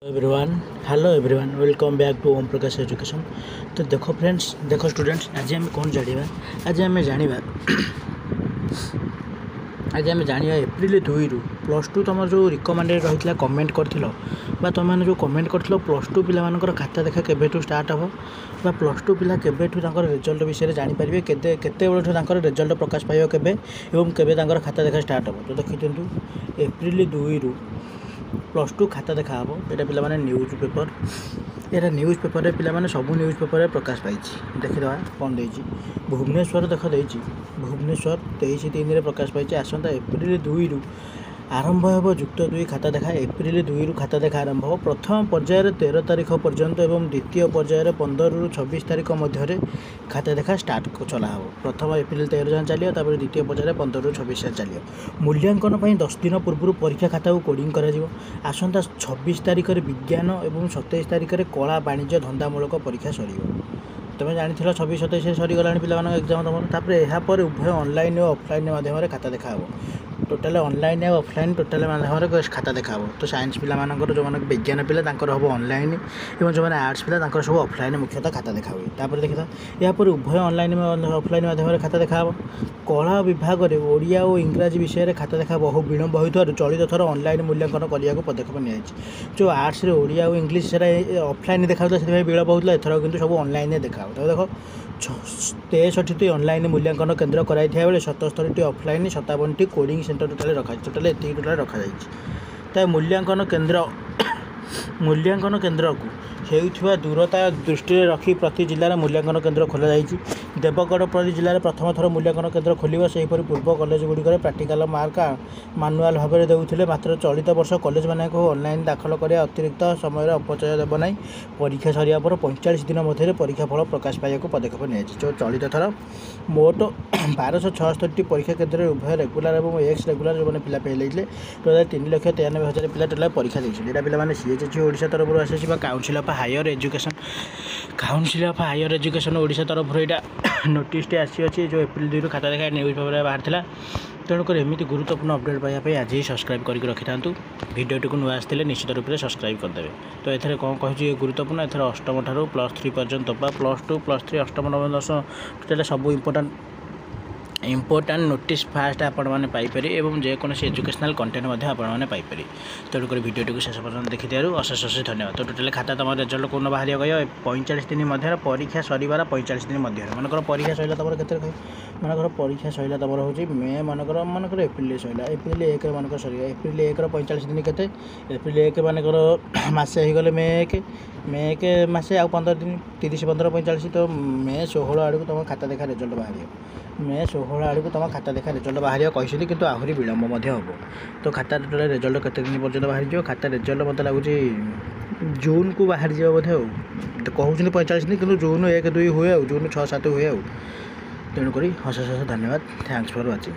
Everyone hello everyone welcome back to Om Prakash education. तो देखो friends, देखो स्टूडेंट्स, आज आम कौन जाना, आज आम जाना एप्रिल 2 रु प्लस टू तुम जो रिकमेंडेड रही कमेंट कर तुम जो कमेंट कर प्लस टू पिला खाता देखा केवेठू स्टार्ट हम प्लस टू पिला केवेठू रिजल्ट विषय जानीपारे केते बेलू रिजल्ट प्रकाश पाइब केवे खाता देखा स्टार्ट हम। तो देखी दिंतु एप्रिल 2 रु प्लस टू खाता देखा हम। यहाँ पे न्यूज पेपर, यहाँ न्यूज पेपर पे सब न्यूज पेपर प्रकाश पाई। देखीद कौन दे भुवनेश्वर देख दे भुवनेश्वर 23/3 प्रकाश पाई। आसंता एप्रिल 2 रु आरंभ हो युक्त 2 खाता देखा। एप्रिल 2 रु खाता देखा आरंभ हो। प्रथम पर्यायर 13 तारिख पर्यंत और द्वितीय पर्यायर 15 रु 26 तारिख मध्य खाता देखा स्टार्ट चला हो। प्रथम एप्रिल 13 जाए चलिए, द्वितीय पर्यायर 15 रु 26 जाए चलिए। मूल्यांकन 10 दिन पूर्व परीक्षा खाता को कोडिंग कर आसंता 26 तारिख विज्ञान और 27 तारिख कला वाणिज्य धंदामूलक परीक्षा सर। तुम जानी 26-27 सरीगला पिला एग्जाम तुम यापर उभय ऑनलाइन और ऑफलाइन माध्यम खाता देखा हो। टोटाल ऑनलाइन और ऑफलाइन टोटाल माध्यम खाता देखा हो। तो साइंस पिला जो विज्ञान पिला हम ऑनलाइन और जो आर्ट्स पिला सब ऑफलाइन मुख्यतः खाता देखा हुए। तापर देखा यापर उभय ऑनलाइन ऑफलाइन माध्यम खाता देखा हो। कला विभाग में ओडिया और इंग्राजी विषय खाता देखा बहु विलम्ब होता चलित थर ऑनलाइन मूल्यांकन करने को पदक्षेप नि। जो आर्ट्स ओडिया और इंग्लीश से ऑफलाइन देखा से विलम्ब होता एथर कि सब ऑनलाइन देखा। तो देखो 63टी ऑनलाइन मूल्यांकन केन्द्र कराई बेले 77टी ऑफलाइन 57टी कोडिंग सेंटर टोटाल रखा टोटाल ये टोटाल रखा तो मूल्यांकन केन्द्र को होता दूरता दृष्टि रखी प्रति जिलार मूल्यांकन केन्द्र खोल जाएगी। देवगढ़ प्रति जिले प्रथम थर मूल्यांकन केन्द्र खोल से पूर्व कॉलेज गुड़िक प्राक्टिकल मार्क मानुआल भाव में देते। मात्र चलित वर्ष कॉलेज मानक ऑनलाइन दाखल करने अतिरिक्त समय अपचय देव ना। परीक्षा सरिया पर 45 दिन मध्य परीक्षा फल प्रकाश पाइबा को पदक्षेप नि। जो चलित थर मोट 1276टी परीक्षा केन्द्र उभय रेगुलर और एक्स रेगुलर जो पिला फेल होते टोटाल 3,93,000 पिला टोटाल परीक्षा देखते। यहाँ पे सीएचएससी ओडिशा तरफ आसी council of higher education Odisha तरफ यहाँ नोटिस आसी अच्छी जो एप्रिल 2 खाता देखा न्यूज पेपर बाहर था। तेणुक एमती गुरुत्वपूर्ण अपडेट पाइबा आज ही सब्सक्राइब करके रखी था। वीडियो टी नुआ आसते निश्चित रूप से सब्सक्राइब करदे। तो ये कौन कहे गुरुत्वपूर्ण एथर अष्टम ठार +3 पर्यंत +2 +3 अष्टम नवम दशम टोटाल सब इम्पोर्टाट नोटिस फास्ट आपण मैंने पाइपर और जेकोसी एजुकेशनल कंटेंट आपण पाइपर। तेणुक वीडियो टी शेष पर्यटन देखी अशेष अशेष धन्यवाद। तो टोटाल खाता तुम रिजल्ट कौन बाहर गया 45 दिन मध्य परीक्षा सर 45 दिन मध्य मनकर परीक्षा सैला तुम के मनकर परीक्षा सैला तुम हूँ मे मनकर एप्रिल सैला एप्रिल 1 मनकर सर एप्रिल 1 45 दिन के एप्रिल 1 मनकर मसे होगले मे 1 मसे आ 15 दिन 30 15 45 तो मे 16 आड़ को तुम खाता देखा रिजल्ट बाहर मे 16 आड़ को तुम खाता देखा रिजल्ट बाहर कहते कि आहरी विलम्ब हम। तो खाता टोटाल रिजल्ट केते दिन पर्यंत बाहर जाओ खाता रिजल्ट मत लगुच जून को बाहर जाए बोधे कहते 45 दिन कि जून 1-2 हुए जून 6-7 हुए। तेणुक अशेष अशेष धन्यवाद। Thanks for watching.